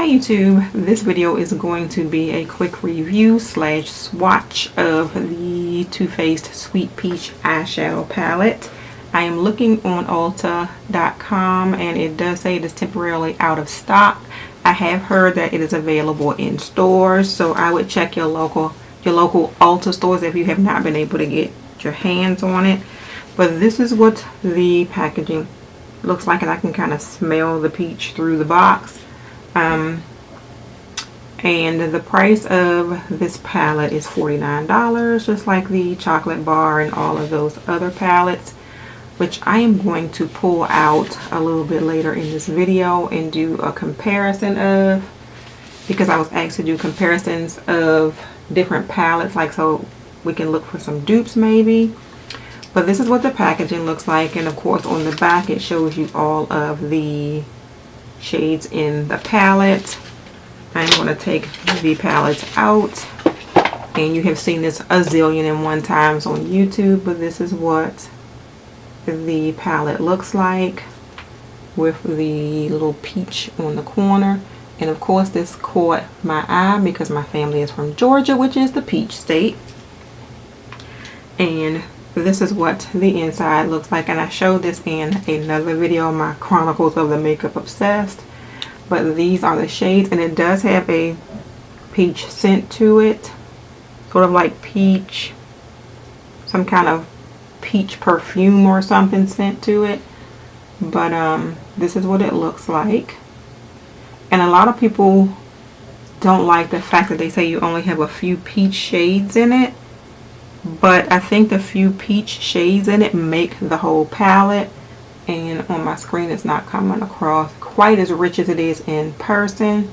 Hi YouTube, this video is going to be a quick review slash swatch of the Too Faced Sweet Peach eyeshadow palette. I am looking on Ulta.com and it does say it is temporarily out of stock. I have heard that it is available in stores, so I would check your local Ulta stores if you have not been able to get your hands on it. But this is what the packaging looks like, and I can kind of smell the peach through the box. And the price of this palette is $49, just like the chocolate bar and all of those other palettes, which I am going to pull out a little bit later in this video and do a comparison of, because I was asked to do comparisons of different palettes, like so we can look for some dupes maybe. But this is what the packaging looks like, and of course on the back it shows you all of the shades in the palette. I'm going to take the palettes out, and you have seen this a zillion and one times on YouTube, but this is what the palette looks like with the little peach on the corner. And of course this caught my eye because my family is from Georgia, which is the peach state. And this is what the inside looks like, and I showed this in another video, my Chronicles of the Makeup Obsessed. But these are the shades, and it does have a peach scent to it, sort of like peach, some kind of peach perfume or something scent to it. But this is what it looks like. And a lot of people don't like the fact that they say you only have a few peach shades in it, but I think the few peach shades in it make the whole palette. And on my screen it's not coming across quite as rich as it is in person.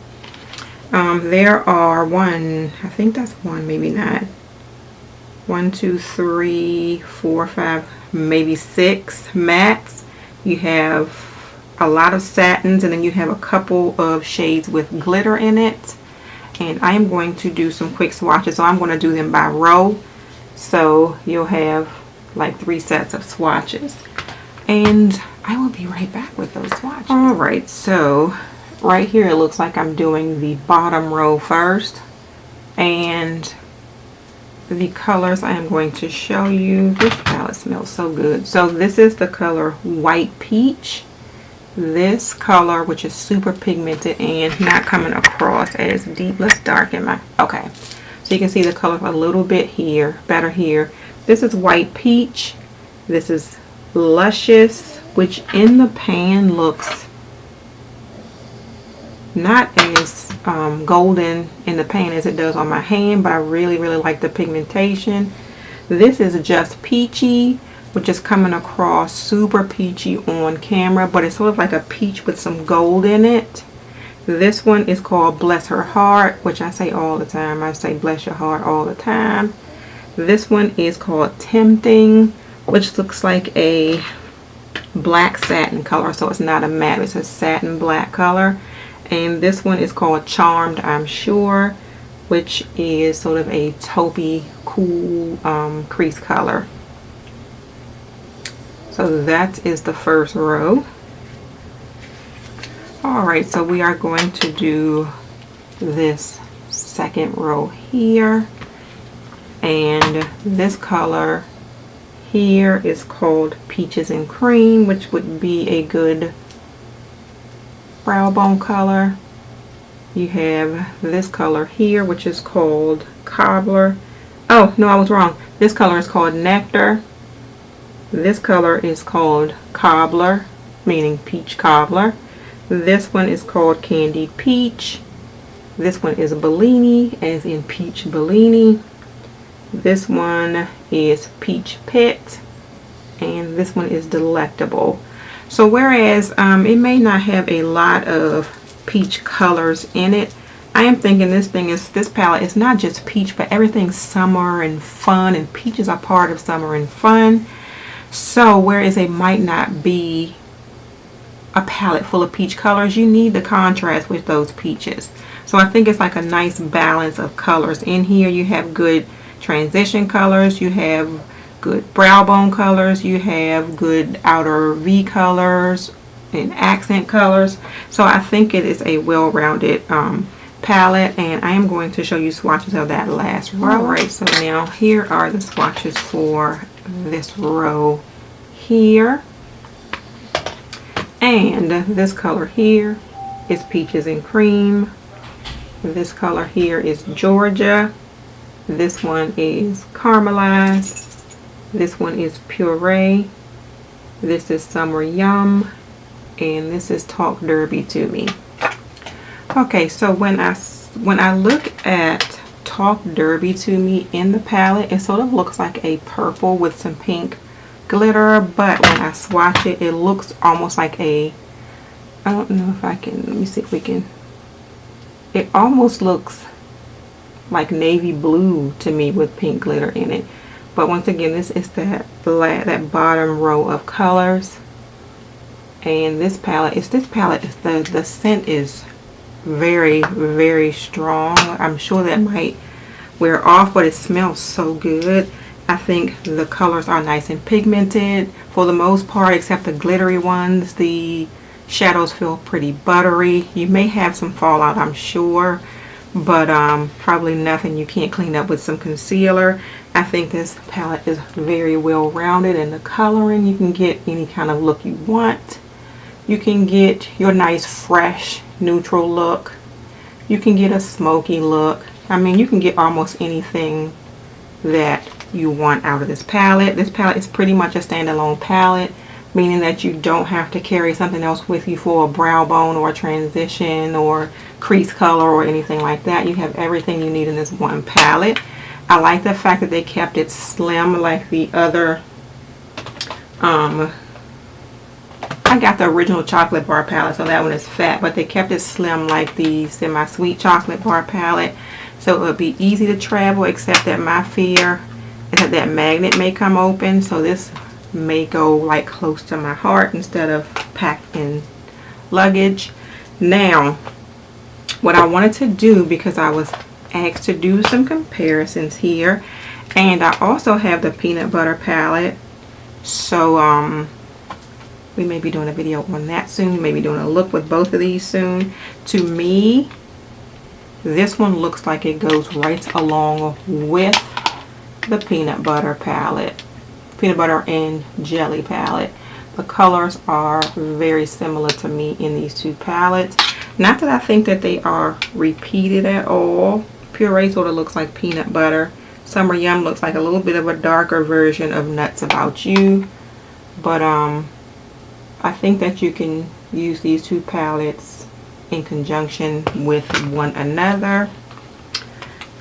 There are I think that's one, maybe not, 1, 2, 3, 4, 5, maybe 6 mattes. You have a lot of satins, and then you have a couple of shades with glitter in it. And I am going to do some quick swatches, so I'm going to do them by row, so you'll have like 3 sets of swatches. And I will be right back with those swatches. Alright, so right here it looks like I'm doing the bottom row first. And the colors I am going to show you. This palette smells so good. So this is the color White Peach. This color, which is super pigmented and not coming across as deep. Let's darken my... Okay. So you can see the color a little bit here, better here. This is White Peach. This is Luscious, which in the pan looks not as golden in the pan as it does on my hand, but I really like the pigmentation. This is Just Peachy, which is coming across super peachy on camera, but it's sort of like a peach with some gold in it. This one is called Bless Her Heart, which I say all the time. I say bless your heart all the time. This one is called Tempting, which looks like a black satin color, so it's not a matte, it's a satin black color. And this one is called Charmed, I'm sure, which is sort of a taupey cool crease color. So that is the first row. Alright, so we are going to do this second row here, and this color here is called Peaches and Cream, which would be a good brow bone color. You have this color here, which is called Cobbler. Oh no, I was wrong. This color is called Nectar. This color is called Cobbler, meaning peach cobbler. This one is called Candied Peach. This one is Bellini, as in peach Bellini. This one is Peach Pit, and this one is Delectable. So whereas it may not have a lot of peach colors in it, I am thinking this palette is not just peach, but everything's summer and fun, and peaches are part of summer and fun. So whereas it might not be a palette full of peach colors, you need the contrast with those peaches. So I think it's like a nice balance of colors in here. You have good transition colors, you have good brow bone colors, you have good outer V colors, and accent colors. So I think it is a well-rounded palette, and I am going to show you swatches of that last row. Alright, so now here are the swatches for this row here. And this color here is Peaches and Cream. This color here is Georgia. This one is Caramelized. This one is Puree. This is Summer Yum. And this is Talk Derby to Me. Okay, so when I look at Talk Derby to Me in the palette, it sort of looks like a purple with some pink glitter, but when I swatch it, it looks almost like a, I don't know if I can, let me see if we can, it almost looks like navy blue to me with pink glitter in it. But once again, this is that bottom row of colors. And this palette, the scent is very, very strong. I'm sure that might wear off, but it smells so good. I think the colors are nice and pigmented for the most part, except the glittery ones. The shadows feel pretty buttery. You may have some fallout, I'm sure, but probably nothing you can't clean up with some concealer. I think this palette is very well rounded, and the coloring, you can get any kind of look you want. You can get your nice fresh neutral look. You can get a smoky look. I mean, you can get almost anything that you want out of this palette. This palette is pretty much a standalone palette, meaning that you don't have to carry something else with you for a brow bone or a transition or crease color or anything like that. You have everything you need in this one palette. I like the fact that they kept it slim like the other I got the original chocolate bar palette, so that one is fat, but they kept it slim like the semi-sweet chocolate bar palette, so it would be easy to travel, except that my fear is that that magnet may come open, so this may go like close to my heart instead of packed in luggage. Now, what I wanted to do, because I was asked to do some comparisons here, and I also have the peanut butter palette, so we may be doing a video on that soon. We may be doing a look with both of these soon. To me, this one looks like it goes right along with the peanut butter palette, peanut butter and jelly palette. The colors are very similar to me in these two palettes. Not that I think that they are repeated at all. Puree sort of looks like peanut butter. Summer Yum looks like a little bit of a darker version of Nuts About You. But I think that you can use these two palettes in conjunction with one another.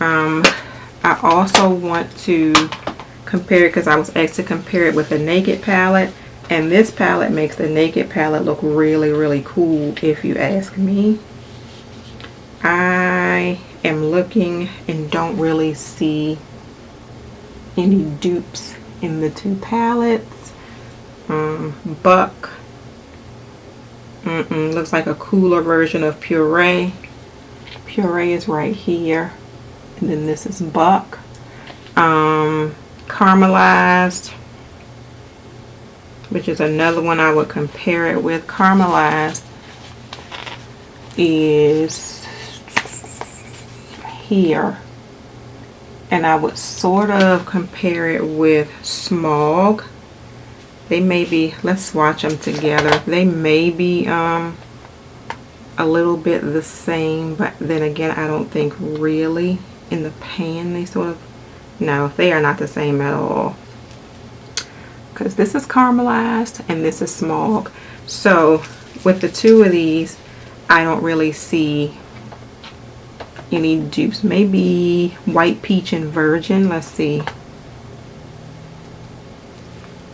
I also want to compare it because I was asked to compare it with the Naked palette, and this palette makes the Naked palette look really, really cool if you ask me. I am looking and don't really see any dupes in the two palettes. Buck looks like a cooler version of Puree. Puree is right here, and then this is Buck. Caramelized, which is another one I would compare it with. Caramelized is here, and I would sort of compare it with Smog. They may be, let's swatch them together. They may be a little bit the same, but then again, I don't think really in the pan they sort of, no, they are not the same at all. Because this is Caramelized and this is Smog. So with the two of these, I don't really see any dupes. Maybe White Peach and Virgin. Let's see.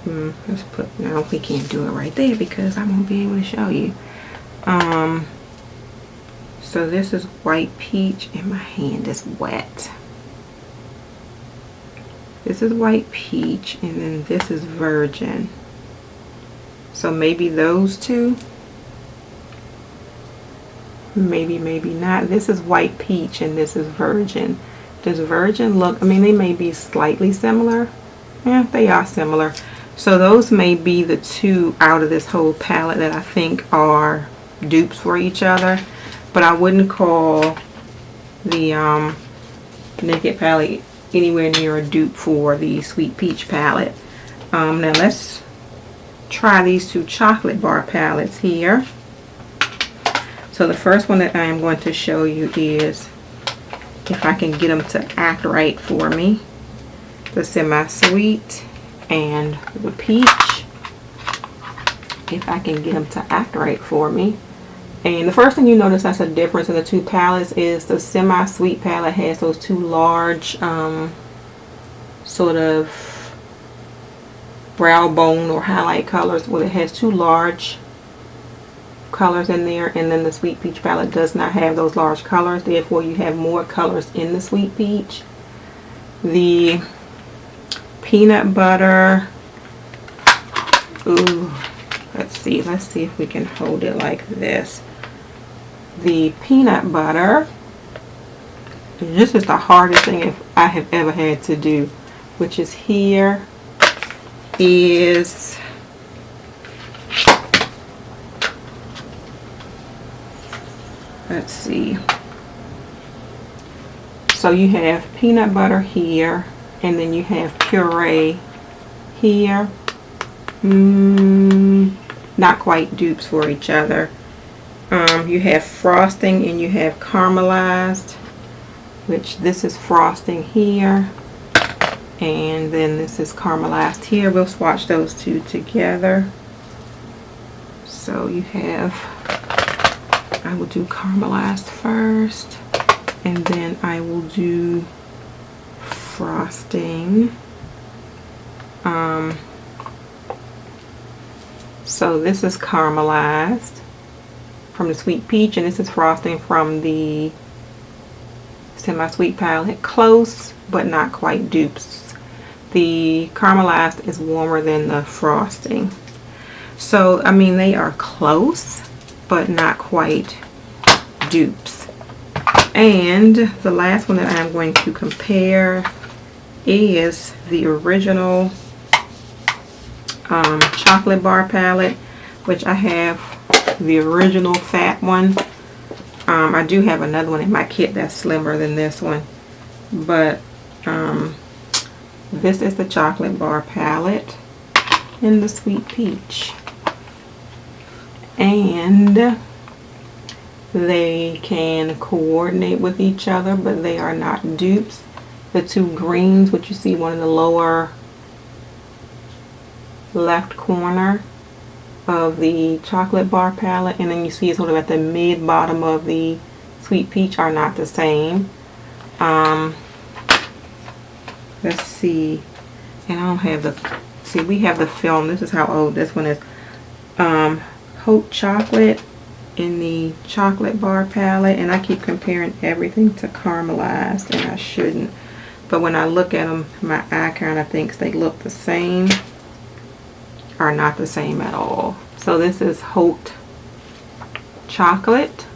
Let's put, no, we can't do it right there because I won't be able to show you. So this is White Peach, and my hand is wet. This is White Peach, and then this is Virgin. So maybe those two. Maybe, maybe not. This is White Peach, and this is Virgin. Does Virgin look, I mean, they may be slightly similar. Yeah, they are similar. So those may be the two out of this whole palette that I think are dupes for each other, but I wouldn't call the Naked palette anywhere near a dupe for the Sweet Peach palette. Now let's try these two chocolate bar palettes here. So the first one that I am going to show you is, if I can get them to act right for me, the semi-sweet and the peach. If I can get them to act right for me. And the first thing you notice that's a difference in the two palettes is the semi-sweet palette has those two large sort of brow bone or highlight colors. Well, it has two large colors in there, and then the Sweet Peach palette does not have those large colors. Therefore, you have more colors in the Sweet Peach. The peanut butter, ooh, let's see if we can hold it like this. The peanut butter, this is the hardest thing I have ever had to do, which is here is let's see. So you have peanut butter here, and then you have puree here. Not quite dupes for each other. You have frosting and you have caramelized, which this is frosting here, and then this is caramelized here. We'll swatch those two together. So you have, I will do caramelized first, and then I will do frosting. So this is caramelized from the Sweet Peach, and this is frosting from the semi-sweet palette. Close, but not quite dupes. The caramelized is warmer than the frosting. So, I mean, they are close, but not quite dupes. And the last one that I'm going to compare is the original chocolate bar palette, which I have the original fat one. I do have another one in my kit that's slimmer than this one, but this is the chocolate bar palette in the Sweet Peach, and they can coordinate with each other, but they are not dupes. The two greens, which you see one in the lower left corner of the chocolate bar palette, and then you see sort of at the mid bottom of the Sweet Peach, are not the same. Let's see, and I don't have the, see, we have the film. This is how old this one is. Hot chocolate in the chocolate bar palette, and I keep comparing everything to caramelized, and I shouldn't, but when I look at them, my eye kind of thinks they look the same. Are not the same at all. So this is hot chocolate,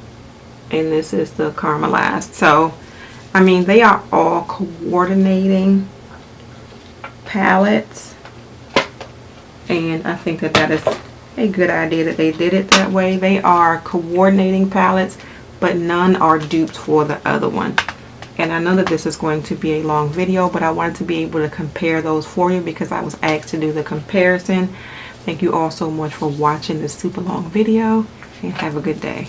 and this is the caramelized. So I mean, they are all coordinating palettes, and I think that that is a good idea that they did it that way. They are coordinating palettes, but none are duped for the other one. And I know that this is going to be a long video, but I wanted to be able to compare those for you because I was asked to do the comparison. Thank you all so much for watching this super long video, and have a good day.